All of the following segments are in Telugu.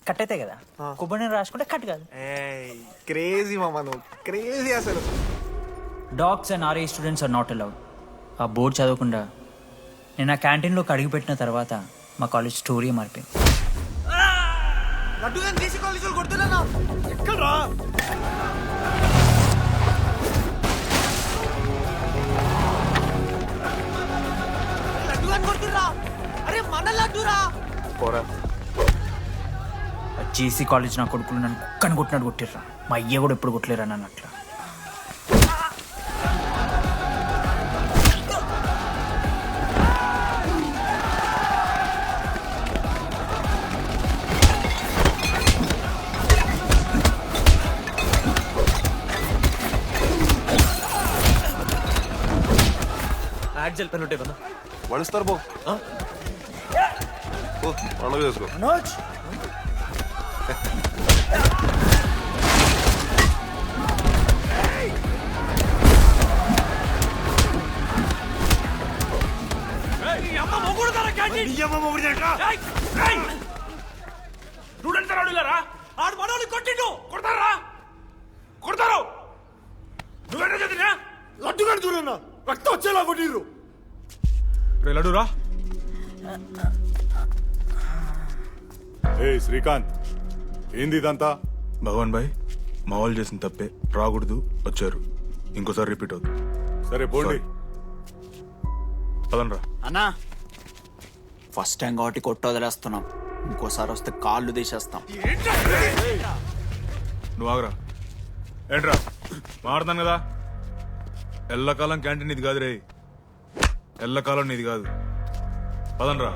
కట్ అయితే కదా, కొబ్బరి నీళ్ళు రాసుకుంటే కట్ కాదు. క్రేజీ మామ, నువ్వు క్రేజీ అసలు. డాగ్స్ అండ్ ఆర్ఏ స్టూడెంట్స్ ఆర్ నాట్ అలౌడ్. ఆ బోర్డు చదవకుండా నేను ఆ క్యాంటీన్లోకి అడుగుపెట్టిన తర్వాత మా కాలేజ్ స్టోరీ మారిపోయింది. జేసీ కాలేజ్ నా కొడుకులు నన్ను కుక్కని కొట్టినట్టు కొట్టిర్రా. మా అయ్య కూడా ఎప్పుడు కొట్టలేరా నన్ను అట్లా. యాక్జల్ పెన్ ఉంటే కదా వడుస్తారు బో పండుగ చేసుకో. ఆడు మనోళ్ళు కొట్టిండు కొడతారా కొడతారు. నువ్వేనా చదివినా లడ్డుగా చూడన్నా, రక్తం వచ్చేలా కొట్టిర్రు. లడ్డురా. ఏ శ్రీకాంత్, ఏంది ఇదంతా? భగవాన్ భాయ్, మా వాళ్ళు చేసిన తప్పే, రాకూడదు, వచ్చారు, ఇంకోసారి రిపీట్ అవుతుంది. సరే పోండి. పదనరా. అన్నా, ఫస్ట్ టైం కాబట్టి కొట్టు వదిలేస్తున్నాం, ఇంకోసారి వస్తే కాళ్ళు తీసేస్తాం. నువ్వు ఆగరా. ఏంట్రా మాట్లాడతాను కదా. ఎల్లకాలం క్యాంటీన్ ఇది కాదు రే, ఎల్లకాలం నీది కాదు. పదనరా.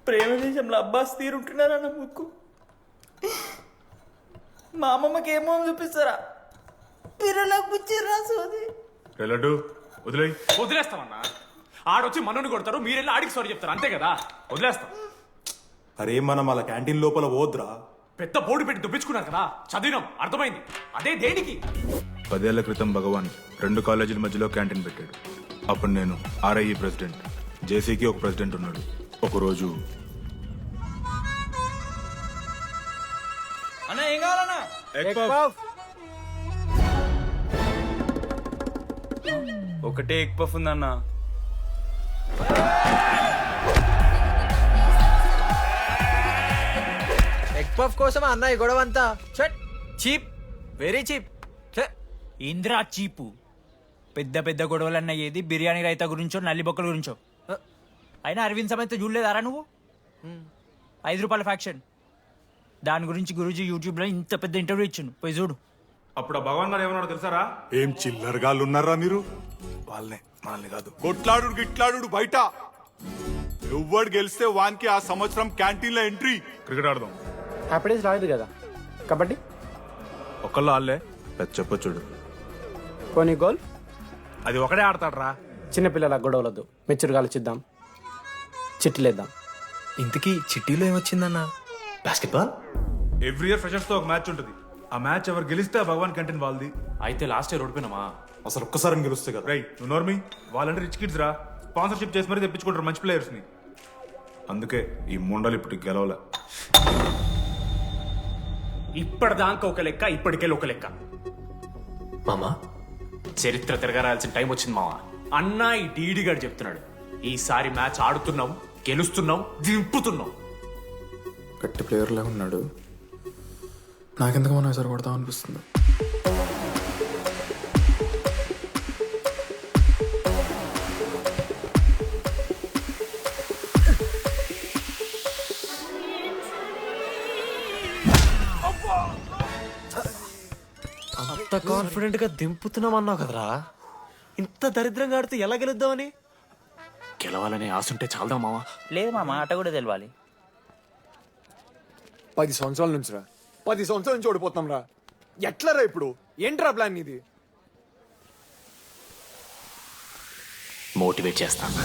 ప్రేమ దేశంలో అబ్బాస్ తీరుంటున్నారా నా ముక్కు. మా అమ్మమ్మకి ఏమో చూపిస్తారా, పిల్లలకు పుచ్చిర్రా సోది. రే లడ్డు వదిలే. వదిలేస్తామన్నా. ఆడొచ్చి మనోని కొడతారు, మీరెళ్ళి ఆడికి సారీ చెప్తారు, అంతే కదా. వదిలేస్తాం. అరే మనం అలా క్యాంటీన్ లోపల పోద్రా. పెద్ద బోర్డు పెట్టి దుప్పించుకున్నారు కదా, చదివినాం, అర్థమైంది. అదే దేనికి? 10 ఏళ్ల క్రితం భగవాన్ 2 కాలేజీల మధ్యలో క్యాంటీన్ పెట్టాడు. అప్పుడు నేను ఆర్ఐఈ ప్రెసిడెంట్, జేసీకి ఒక ప్రెసిడెంట్ ఉన్నాడు. ఒకరోజు అన్న ఏం కావాలన్నా? ఒకటే ఎగ్ పఫ్ ఉందన్నా. ఎగ్ పఫ్ కోసం అన్న ఈ గొడవ అంతా. Cheap, very cheap. ఇంద్రా చీపు. పెద్ద పెద్ద గొడవలన్న ఏది బిర్యానీ రైతా గురించో నల్లి బొక్కల గురించో. అయినా అరవింద్ సమేత చూడలేదారా నువ్వు? 5 రూపాయల ఫ్యాక్షన్, దాని గురించి గురూజీ యూట్యూబ్ లో ఇంత పెద్ద ఇంటర్వ్యూ ఇచ్చిండు, పోయి చూడు. అప్పుడు ఆ భగవాన్ గారు ఏమన్నాడు తెలుసారా? ఏం చిల్లరగాళ్ళు ఉన్నారా మీరు? వాళ్ళనే, మనల్ని కాదు. కొట్లాడు గిట్లాడు బయట. ఎవ్వడు గెలిస్తే వానికి ఆ సంవత్సరం క్యాంటీన్ లో ఎంట్రీ. క్రికెట్ ఆడదాం. హ్యాపీడేస్ రాలేదు కదా. కబడ్డీ ఒకళ్ళు ఆడలే, పెద్ద చెప్పొచ్చుడు. కొన్ని గోల్. అది ఒకడే ఆడతాడు రా. చిన్నపిల్లల గొడవలొద్దు, మెచ్యూర్గా ఆలోచిద్దాం, చిట్టిలేద్దాం. ఇంతకీ చిట్టీలో ఏమొచ్చిందన్నా? బాస్కెట్బాల్. ఎవ్రీ ఇయర్ ఫ్రెషర్స్ తో ఒక మ్యాచ్ ఉంటుంది. ఆ మ్యాచ్ ఎవరు గెలిస్తే ఆ భగవాన్ క్యాంటీన్ వాళ్ళది. అయితే లాస్ట్ ఇయర్ ఓడిపోయినామా? అసలు ఒక్కసారి గెలుస్తే కదా. రై నువ్వు నోర్మి. వాళ్ళంటే రిచ్ కిడ్స్ రా, స్పాన్సర్షిప్ చేసి మరీ తెప్పించుకుంటారు మంచి ప్లేయర్స్ ని. అందుకే ఈ ముండలు ఇప్పుడు గెలవలే. ఇప్పటిదాకా ఒక లెక్క, ఇప్పటికెళ్ళి ఒక లెక్క. మామా, చరిత్ర తిరగరాల్సిన టైం వచ్చింది మావా. అన్నా ఈ డీడీ గారు చెప్తున్నాడు, ఈసారి మ్యాచ్ ఆడుతున్నాం, గెలుస్తున్నాం, దింపుతున్నాం. గట్టి ప్లేయర్ లాగా ఉన్నాడు. నాకెందుకు మనం ఈసారి కొడతాం అనిపిస్తుంది. అంత కాన్ఫిడెంట్ గా దింపుతున్నాం అన్నావు కదరా. ఇంత దరిద్రంగా ఆడితే ఎలా గెలుద్దామని? గెలవాలనే ఆశుంటే చాలదా మావా. లేదు మామ, ఆట కూడా తెలవాలి. 10 సంవత్సరాల నుంచి రా, 10 సంవత్సరాల నుంచి ఓడిపోతున్నాం రా. ఎట్లా రా ఇప్పుడు? ఏంట్రా ప్లాన్ ఇది? మోటివేట్ చేస్తాను.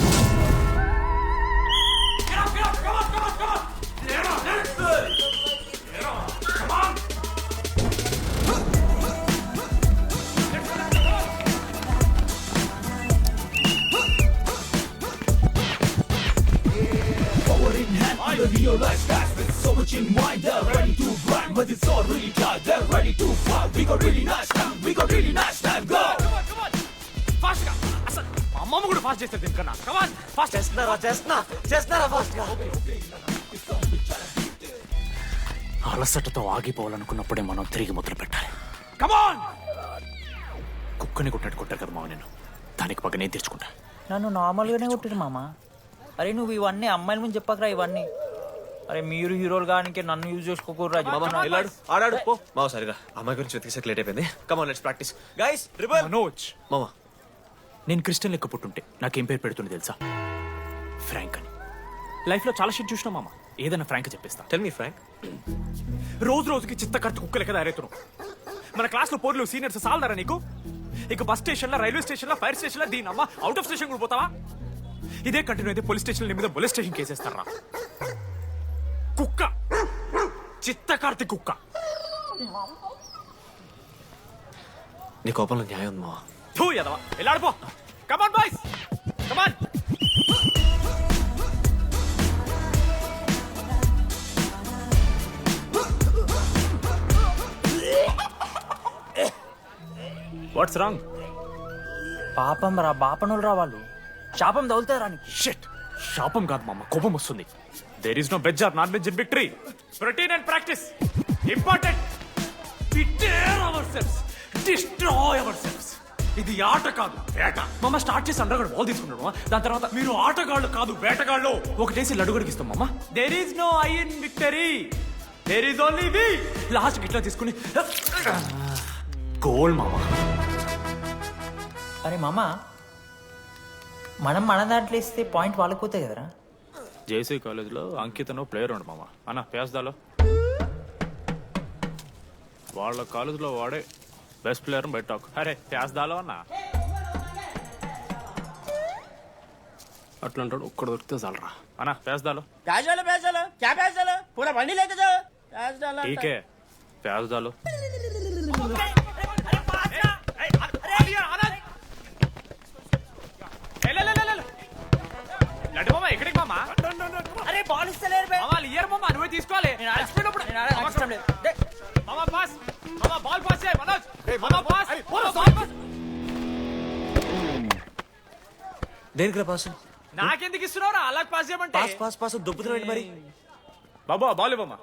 ఫాస్ట్ గా అసలు మా అమ్మమ్మ కూడా ఫాస్ట్ చేస్తారు దీనికన్నా కమాన్ ఫాస్ట్ చేస్తున్నారా ఫాస్ట్ గా. అలసటతో ఆగిపోవాలనుకున్నప్పుడే మనం తిరిగి మొదలు పెట్టాలి కమాన్ కుక్కని కొట్టినట్టు కొట్టారు కదా మామ నేను దానికి పక్క నేను తెచ్చుకుంటా నన్ను నార్మల్గానే కొట్టిరు మామ. అరే నువ్వు ఇవన్నీ అమ్మాయిల ముందు చెప్పకరా ఇవన్నీ. అరే మీరు హీరోలు కానీ నన్ను యూజ్ చేసుకోకూడరా. వెళ్ళాడు ఆడాడు పో మామ. సరిగా అమ్మాయి గురించి వెతికేసరికి లేట్ అయిపోయింది. Come on let's practice guys. Ribbon Manoj మామ. నేను క్రిస్టియన్ లెక్క పుట్టుంటే నాకేం పేరు పెడుతుంది తెలుసా? ఫ్రాంక్ అని. లైఫ్లో చాలా షిట్ చూసినా మామ, ఏదైనా ఫ్రాంక్ చెప్పేస్తా. Tell me frank. రోజు రోజుకి చిత్త కట్టు కుక్క లెక్క తయారవుతున్నావు. మన క్లాస్ లో పోర్లు సీనియర్స్ సాలదారా నీకు? ఇక బస్ స్టేషన్ లో, రైల్వే స్టేషన్ లో, ఫైర్ స్టేషన్ లో దీని అమ్మ అవుట్ ఆఫ్ స్టేషన్ కూడా పోతావా? ఇదే కంటిన్యూ అయితే పోలీస్ స్టేషన్ మీద పోలీస్ స్టేషన్ కేసేస్తారా? కుక్క చిత్త కార్తి కుక్క. నీ కోపంలో న్యాయం ఉంది మామ. థూ ఎదవా వెళ్ళాడిపో. Come on boys come on. What's wrong? పాపం రా, బాపనులు రా వాళ్ళు. శాపం తగులుతారా నీకు? షిట్. శాపం కాదు మామ, కోపం వస్తుంది. There is no veg or non veg in victory. Routine and practice important. We dare ourselves, destroy ourselves. ఇది ఆట కాదు, వేట. మామ స్టార్ట్ చేసి అండర్గాడు బాల్ తీసుకున్నాడు మామ. దాని తర్వాత మీరు ఆటగాళ్ళు కాదు వేటగాళ్ళు. ఒకటేసి లడ్డు గడిగిస్తాం మామ. There is no I in victory, there is only we. Last ఇట్లా తీసుకుని గోల్ మామ. అరే మామ, మనం మన దాంట్లో ఇస్తే పాయింట్ వాళ్ళకి పోతాయి కదరా. జేసీ కాలేజ్లో అంకితను ప్లేయర్ ఉండు మామ. అన్న పేస్దాలో వాళ్ళ కాలేజ్లో వాడే బెస్ట్ ప్లేయర్ బయట. అరే పేస్దాలో అన్న అట్లా అంటాడు. ఒక్కడ దొరికితే చాలరా అన్న. పేస్దాలో क्या प्याज डालो पूरा बंडी लेके जाओ प्याज डालो టీకే పేస్దాలో. లడ్డు మామ ఎక్కడికి మామ? अरे बॉल इससे ले रे మామ ఇయర్ మామ నువ్వే తీసుకోవాలి. మామ పాస్, మామ బాల్ పాస్ చేయి మనోజ్. మామ పాస్, బాల్ పాస్. దేనికి పాస్? నాకెందుకు ఇస్తున్నావురా అలా పాస్ చేయమంటే? పాస్ పాస్ పాస్ దొబ్బుతున్నాడు మరి. బాబా బాల్ ఇవ్వమ్మా.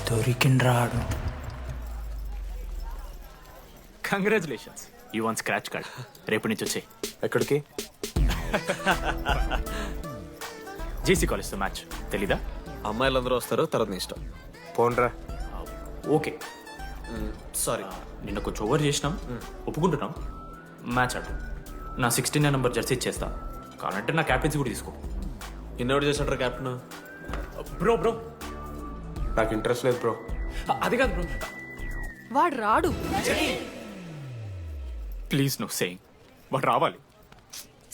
దొరికిండ్రాడు. Congratulations, you won scratch card. రేపు నుంచి వచ్చే ఎక్కడికి? జేసీ కాలేజ్తో మ్యాచ్ తెలీదా? అమ్మాయిలందరూ వస్తారు, తర్వాత నీ ఇష్టం. పోన్రా. Okay sorry. నిన్న కొంచెం ఓవర్ చేసినాం, ఒప్పుకుంటున్నాం. మ్యాచ్ ఆడు. నా 69 నెంబర్ జెర్సీ ఇచ్చేస్తా. కావాలంటే నా క్యాప్టెన్సీ కూడా తీసుకో. ఇన్నోడు చేసినట్టు క్యాప్టెన్. బ్రో బ్రో నాకు ఇంట్రెస్ట్ లేదు బ్రో. అది కాదు బ్రో. వాడు రాడు. ప్లీజ్ నో సేయింగ్ వాడు రావాలి.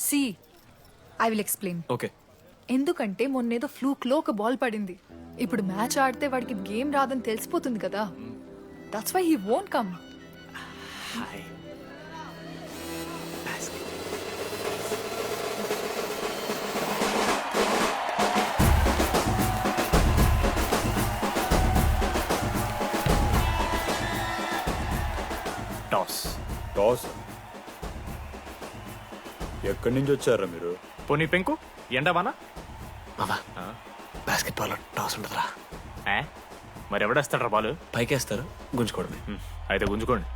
See I will explain. Okay. ఎందుకంటే మొన్నేదో ఫ్లూక్ లో ఒక బాల్ పడింది. ఇప్పుడు మ్యాచ్ ఆడితే వాడికి గేమ్ రాదని తెలిసిపోతుంది కదా. That's why he won't come. Hi toss. Toss ఎక్కడి నుంచి వచ్చారా మీరు? పోనీ పెంకు ఎండవానా? మామా బాస్కెట్ బాల్ టాస్ ఉండదురా. మరి ఎవడేస్తాడ్రా బాలు? పైకేస్తారు, గుంజుకోవడమే. అయితే గుంజుకోండి.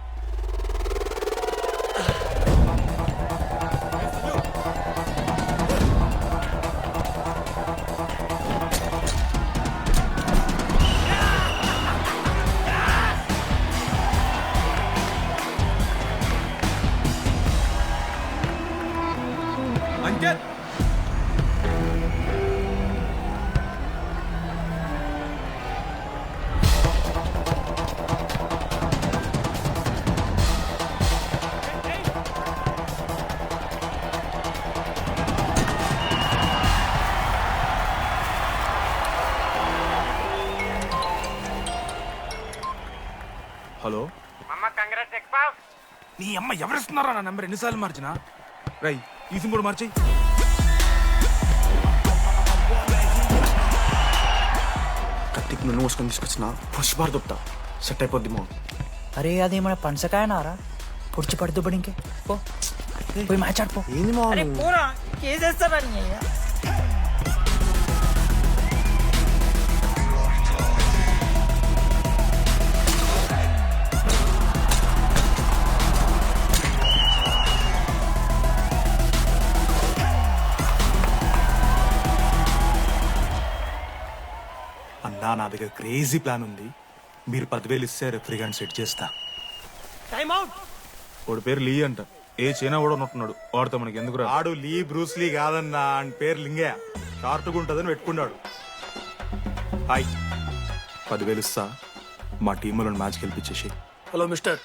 అంకిత్ నీ అమ్మ ఎవరిస్తున్నారా నా నెంబర్ ఎన్నిసార్లు మార్చినా రై ఈ సిమ్ కూడా మార్చి కత్తికి నన్ను మోసుకొని తీసుకొచ్చిన పుష్పార్ దొప్తా సెట్ అయిపోద్ది మో. అరే అదేమన్నా పనసకాయ నారా పొడిచి పడుతూ ఇంకే పో పోయి మ్యాచ్ ఆడిపో. ఏంది మా అరే పోరా కేసేస్తారని. అన్నా నా దగ్గర క్రేజీ ప్లాన్ ఉంది. మీరు 10,000 ఇస్తే రెఫ్రీ గారిని సెట్ చేస్తా. Time out. వాడి పేరు లీ అంట. ఏ చైనా కూడా ఉన్నట్టున్నాడు. వాడితో మనకి ఎందుకు రా? ఆడు లీ బ్రూస్ లీ కాదన్నా, అని పేరు లింగయ్య. షార్ట్గా ఉంటుందని పెట్టుకున్నాడు. హాయ్ 10,000 ఇస్తా, మా టీంలో మ్యాచ్ గెలిపించేసి. Hello mister,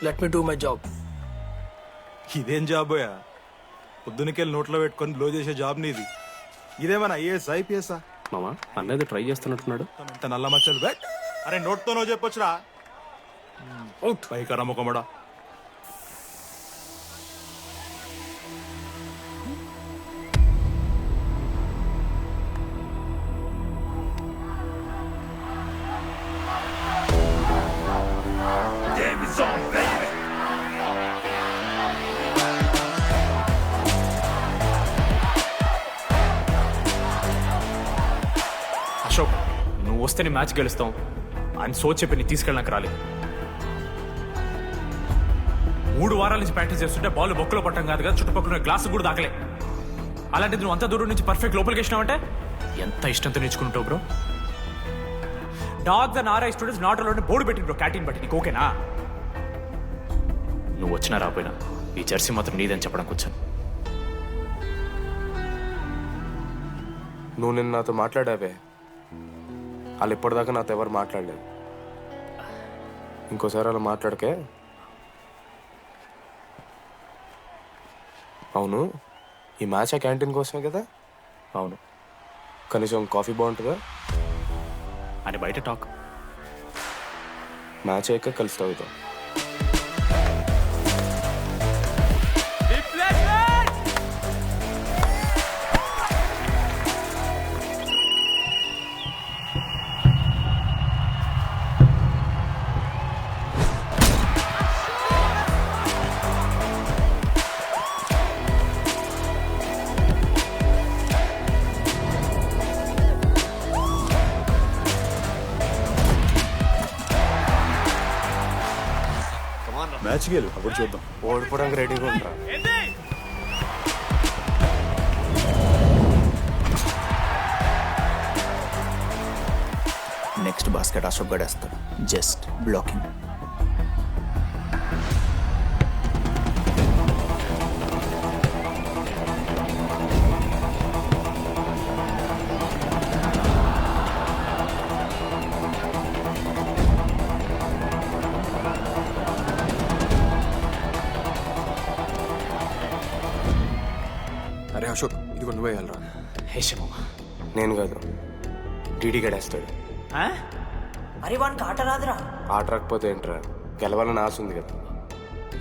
let me do my job. ఇదేం జాబోయా? పొద్దునకెళ్ళి నోట్లో పెట్టుకొని బ్లో చేసే జాబ్ నీది. ఇదేమన్నా ఐఏఎస్ ఐపీఎస్? మామా అన్నది ట్రై చేస్తున్నట్టున్నాడు. ఇంత నల్ల మచ్చలు బెట్. అరే నోట్తో నో చెప్పొచ్చురా. పైకరా ముఖమడా. అశోక్, నువ్వు వస్తే నీ మ్యాచ్ గెలుస్తాం అని సోచ్ చెప్పి నీ తీసుకెళ్ళడానికి రాలేదు. 3 వారాల నుంచి ప్రాక్టీస్ చేస్తుంటే బాల్ బొక్కలో పట్టం కాదు కదా, చుట్టుపక్కల గ్లాస్ కూడా దాకలే. అలాంటిది నువ్వు అంత దూరం నుంచి పర్ఫెక్ట్ లోపలికి వేసినావంటే ఎంత ఇష్టంతో నేర్చుకుంటావు bro. Dogs and RI students not allowed board పెట్టి బ్రో, క్యాటీన్ బట్టి. నీకు ఓకేనా? నువ్వు వచ్చినా రాపోయినా ఈ జెర్సీ మాత్రం నీదని చెప్పడానికి వచ్చాను. నువ్వు నిన్న నాతో మాట్లాడావే, వాళ్ళు ఇప్పటిదాకా నాతో ఎవరు మాట్లాడలేదు. ఇంకోసారి అలా మాట్లాడకే. అవును, ఈ మ్యాచ్ ఆ క్యాంటీన్ కోసమే కదా? అవును. కనీసం కాఫీ బాగుంటుందా అని బయట టాక్. మ్యాచ్ అయ్యాక కలిసి తాగుతాం. మ్యాచ్ గెలు, అప్పుడు చూద్దాం. ఓడిపోవడానికి రెడీగా ఉంటా. నెక్స్ట్ బాస్కెట్ అశోక్ గడేస్తాడు. Just blocking. అరే అశోక్, ఇది కొన్ని వేయాలరా. హేషమా నేను కాదు, డీడీ గడేస్తాడు. అరే వానికి ఆట రాదురా. ఆట రాకపోతే ఏంట్రా, గెలవాలని ఆశ ఉంది కదా.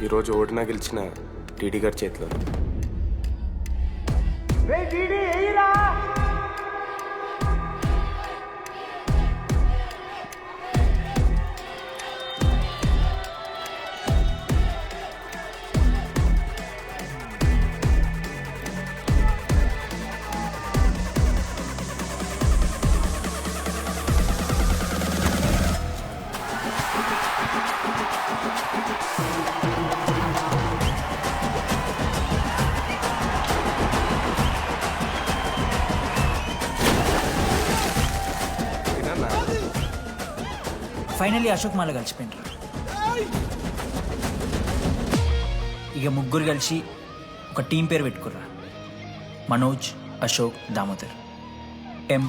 ఈరోజు ఓడినా గెలిచిన డీడీ గారి చేతిలో. ఫైనలీ అశోక్ మాల కలిసిపోయిండ్రు. ఇక ముగ్గురు కలిసి ఒక టీం పేరు పెట్టుకుర్రా. మనోజ్, అశోక్, దామోదర్. M